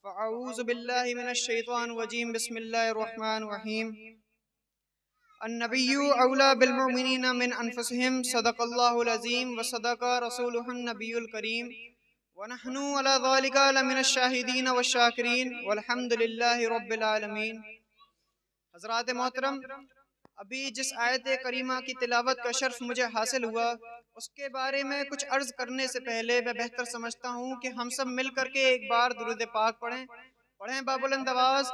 فاعوذ باللہ من الشیطان الرجیم بسم اللہ الرحمن الرحیم النبی اولا بالمؤمنین من انفسہم صدق اللہ العظیم وصدق رسولہ النبی الکریم ونحن علی ذالک لمن الشاہدین والشاکرین والحمد للہ رب العالمین۔ حضرات محترم، ابھی جس آیت کریمہ کی تلاوت کا شرف مجھے حاصل ہوا اس کے بارے میں کچھ عرض کرنے سے پہلے میں بہتر سمجھتا ہوں کہ ہم سب مل کر کے ایک بار درود پاک پڑھیں بابلند آواز۔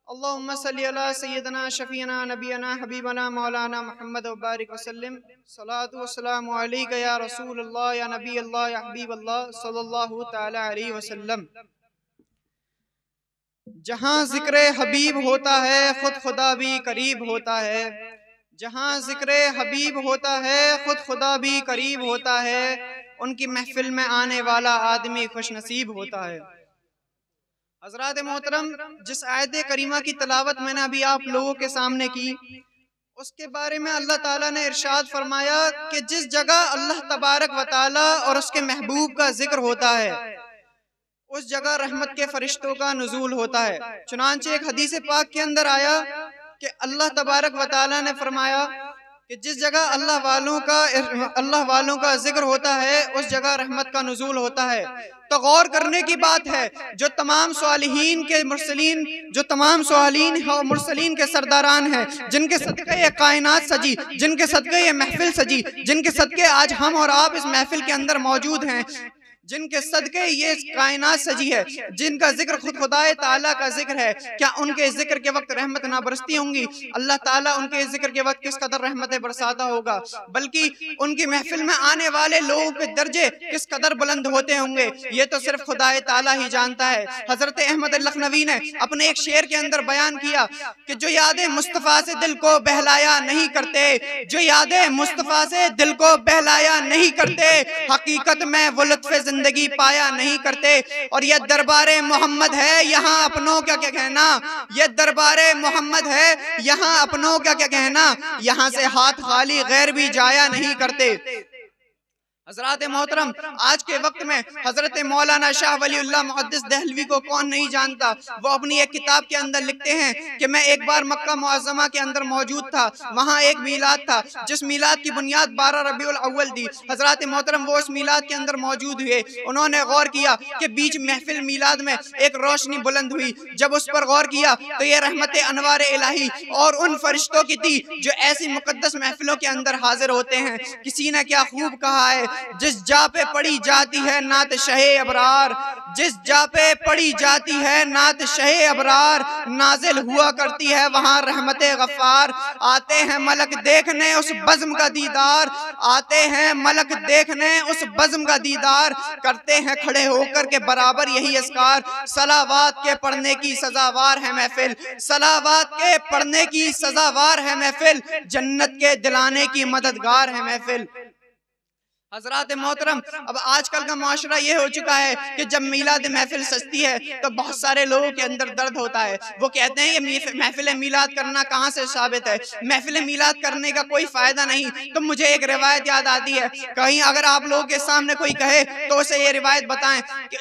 اللہم صلی علی سیدنا شفیعنا نبینا حبیبنا مولانا محمد وبارک وسلم۔ صلاۃ والسلام علیک یا رسول اللہ یا نبی اللہ یا حبیب اللہ صلی اللہ تعالی علیہ وسلم۔ جہاں ذکر حبیب ہوتا ہے خود خدا بھی قریب ہوتا ہے، جہاں ذکر حبیب ہوتا ہے خود خدا بھی قریب ہوتا ہے، ان کی محفل میں آنے والا آدمی خوش نصیب ہوتا ہے۔ حضرات محترم، جس آیت کریمہ کی تلاوت میں نے ابھی آپ لوگوں کے سامنے کی اس کے بارے میں اللہ تعالیٰ نے ارشاد فرمایا کہ جس جگہ اللہ تبارک و تعالیٰ اور اس کے محبوب کا ذکر ہوتا ہے اس جگہ رحمت کے فرشتوں کا نزول ہوتا ہے۔ چنانچہ ایک حدیث پاک کے اندر آیا کہ اللہ تبارک و تعالیٰ نے فرمایا کہ جس جگہ اللہ والوں کا ذکر ہوتا ہے اس جگہ رحمت کا نزول ہوتا ہے۔ تو غور کرنے کی بات ہے، جو تمام صالحین کے مرسلین، جو تمام صالحین اور مرسلین کے سرداران ہیں، جن کے صدقے یہ کائنات سجی، جن کے صدقے یہ محفل سجی، جن کے صدقے آج ہم اور آپ اس محفل کے اندر موجود ہیں، جن کے صدقے یہ کائنات سجی ہے، جن کا ذکر خود خدا تعالیٰ کا ذکر ہے، کیا ان کے ذکر کے وقت رحمت نہ برستی ہوں گی؟ اللہ تعالیٰ ان کے ذکر کے وقت کس قدر رحمت برساتا ہوگا، بلکہ ان کی محفل میں آنے والے لوگوں کے درجے کس قدر بلند ہوتے ہوں گے، یہ تو صرف خدا تعالیٰ ہی جانتا ہے۔ حضرت احمد لکھنوی نے اپنے ایک شعر کے اندر بیان کیا کہ جو یادیں مصطفیٰ سے دل کو بہلایا نہیں کرتے، جو یادیں مصطفیٰ سے دل کو بہلایا نہیں کرتے، حقیقت میں وہ لطف زندگی پایا نہیں کرتے۔ اور یہ دربار محمد ہے یہاں اپنوں کیا کہنا، یہ دربار محمد ہے یہاں اپنوں کیا کہنا، یہاں سے ہاتھ خالی غیر بھی جایا نہیں کرتے۔ حضرات محترم، آج کے وقت میں حضرت مولانا شاہ ولی اللہ محدث دہلوی کو کون نہیں جانتا؟ وہ اپنی ایک کتاب کے اندر لکھتے ہیں کہ میں ایک بار مکہ معظمہ کے اندر موجود تھا، وہاں ایک میلاد تھا جس میلاد کی بنیاد 12 ربیع الاول دی۔ حضرات محترم، وہ اس میلاد کے اندر موجود ہوئے، انہوں نے غور کیا کہ بیچ محفل میلاد میں ایک روشنی بلند ہوئی۔ جب اس پر غور کیا تو یہ رحمت انوار الہی اور ان فرشتوں کی تھی جو ایسی مقدس محفلوں کے اندر حاضر ہوتے ہیں۔ کسی نے کیا خوب کہا ہے، جس جا پہ پڑی جاتی ہے نعت شہ ابرار، جس جا پہ پڑی جاتی ہے نعت شہ ابرار، نازل ہوا کرتی ہے وہاں رحمت غفار۔ آتے ہیں ملک دیکھنے اس بزم کا دیدار، آتے ہیں ملک دیکھنے اس بزم کا دیدار، کرتے ہیں کھڑے ہو کر کے برابر یہی اذکار۔ صلوات کے پڑھنے کی سزاوار ہے محفل، صلوات کے پڑھنے کی سزاوار ہے محفل، جنت کے دلانے کی مددگار ہے محفل۔ حضرات محترم، اب آج کل کا معاشرہ یہ ہو چکا ہے کہ جب میلاد محفل سجتی ہے تو بہت سارے لوگوں کے اندر درد ہوتا ہے۔ وہ کہتے ہیں یہ محفل میلاد کرنا کہاں سے ثابت ہے، محفل میلاد کرنے کا کوئی فائدہ نہیں۔ تو مجھے ایک روایت یاد آتی ہے، کہیں اگر آپ لوگوں کے سامنے کوئی کہے تو اسے یہ روایت بتائیں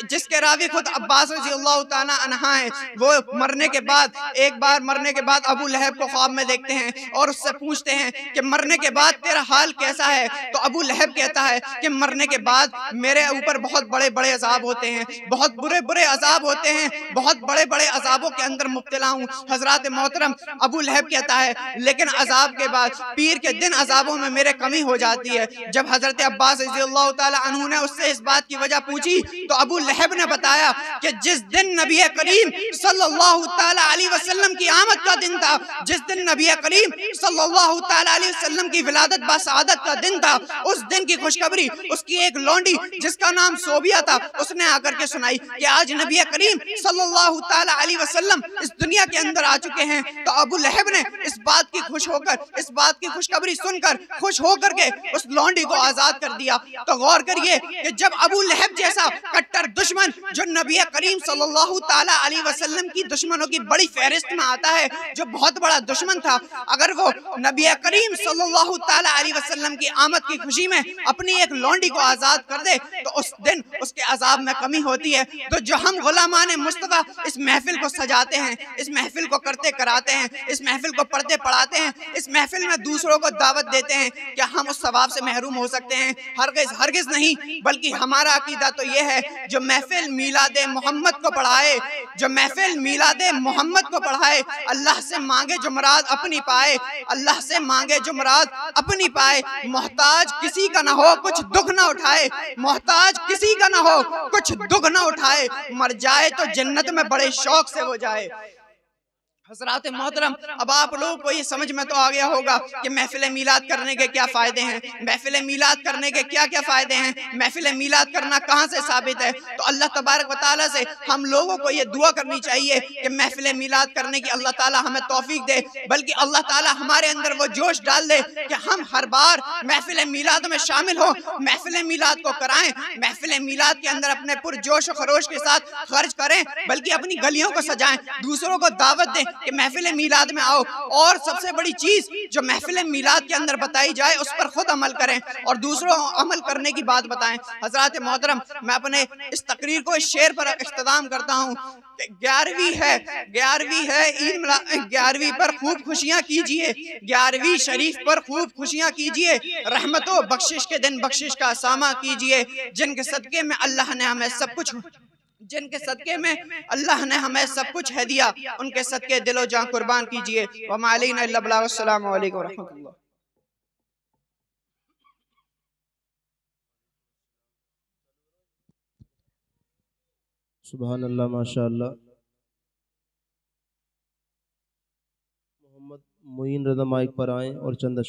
جس کے راوی خود عباس رضی اللہ تعالیٰ عنہ ہیں۔ وہ مرنے کے بعد، ایک بار مرنے کے بعد ابو لہب کو خواب میں دیکھتے ہیں اور اس سے پوچھتے ہیں کہ مرنے کے بعد تیرا حال کیسا ہے؟ تو ابو لہب کہتا ہے کہ مرنے کے بعد میرے اوپر بہت بڑے بڑے عذاب ہوتے ہیں، بہت برے برے عذاب ہوتے ہیں، بہت بڑے بڑے عذابوں کے اندر مبتلا ہوں۔ حضرات محترم، ابو لہب کہتا ہے لیکن عذاب کے بعد پیر کے دن عذابوں میں میرے کمی ہو جاتی ہے۔ جب حضرت عباس رضی اللہ تعالیٰ عنہ نے اس سے اس بات کی وجہ پوچھی تو ابو لہب نے بتایا کہ جس دن نبی کریم صلی اللہ تعالیٰ علیہ وسلم کی آمد کا دن تھا، جس دن نبی کریم صلی اللہ تعالیٰ علیہ وسلم کی ولادت بسعادت کا دن تھا، اس دن کی خوشخبری اس کی ایک لونڈی جس کا نام صوبیہ تھا اس نے آ کر کے سنائی کہ آج نبی کریم صلی اللہ تعالیٰ علیہ وسلم اس دنیا کے اندر آ چکے ہیں۔ تو ابو لہب نے اس بات کی خوش ہو کر، اس بات کی خوشخبری سن کر خوش ہو کر کے اس لونڈی کو آزاد کر دیا۔ تو غور کریے کہ جب ابو لہب جیسا کٹر دشمن جو نبی کریم صلی اللہ تعالیٰ علیہ وسلم کی دشمنوں کی بڑی فہرست میں آتا ہے، جو بہت بڑا دشمن تھا، اگر وہ نبی کریم صلی اللہ تعالیٰ علیہ وسلم کی آمد کی خوشی میں اپنی اپنی ایک لونڈی کو آزاد کر دے تو اس دن اس کے عذاب میں کمی ہوتی ہے۔ تو جو ہم غلامان مصطفیٰ اس محفل کو سجاتے ہیں، اس محفل کو کرتے کراتے ہیں، اس محفل کو پڑھتے پڑھاتے ہیں، اس محفل میں دوسروں کو دعوت دیتے ہیں، کیا ہم اس ثواب سے محروم ہو سکتے ہیں؟ ہرگز ہرگز نہیں، بلکہ ہمارا عقیدہ تو یہ ہے جو محفل میلاد محمد کو پڑھائے، جو محفل میلاد محمد کو پڑھائے، اللہ سے مانگے جو مراد اپنی پائے، اللہ سے مانگے جو مراد اپنی پائے، محتاج کسی کا نہ ہو کچھ دکھ نہ اٹھائے، محتاج کسی کا نہ ہو کچھ دکھ نہ اٹھائے، مر جائے تو جنت میں بڑے شوق سے ہو جائے۔ حضرات محترم، اب آپ لوگوں کو یہ سمجھ میں تو آ گیا ہوگا کہ محفل میلاد کرنے کے کیا فائدے ہیں، محفل میلاد کرنے کے کیا کیا فائدے ہیں، محفل میلاد کرنا کہاں سے ثابت ہے۔ تو اللہ تبارک و تعالیٰ سے ہم لوگوں کو یہ دعا کرنی چاہیے کہ محفل میلاد کرنے کی اللہ تعالیٰ ہمیں توفیق دے، بلکہ اللہ تعالیٰ ہمارے اندر وہ جوش ڈال دے کہ ہم ہر بار محفل میلاد میں شامل ہوں، محفل میلاد کو کرائیں، محفل میلاد کے اندر اپنے پرجوش و خروش کے ساتھ خرچ کریں، بلکہ اپنی گلیوں کو سجائیں، دوسروں کو دعوت دیں کہ محفل میلاد میں آؤ، اور سب سے بڑی چیز جو محفل میلاد کے اندر بتائی جائے اس پر خود عمل کریں اور دوسروں عمل کرنے کی بات بتائیں۔ حضرات محترم، میں اپنے اس تقریر کو اس شعر پر اختتام کرتا ہوں کہ 11ویں ہے عید 11ویں پر خوب خوشیاں کیجئے، 11ویں شریف پر خوب خوشیاں کیجئے، رحمت و بخشش کے دن بخشش کا سامہ کیجئے، جن کے صدقے میں اللہ نے ہمیں سب کچھ ہے دیا، ان کے صدقے دل و جان قربان کیجئے۔ وما علینا الا البلاغ۔ السلام علیکم ورحمۃ اللہ۔ سبحان اللہ، ماشاءاللہ۔ محمد معین رضا مائک پر آئیں اور چند اشعار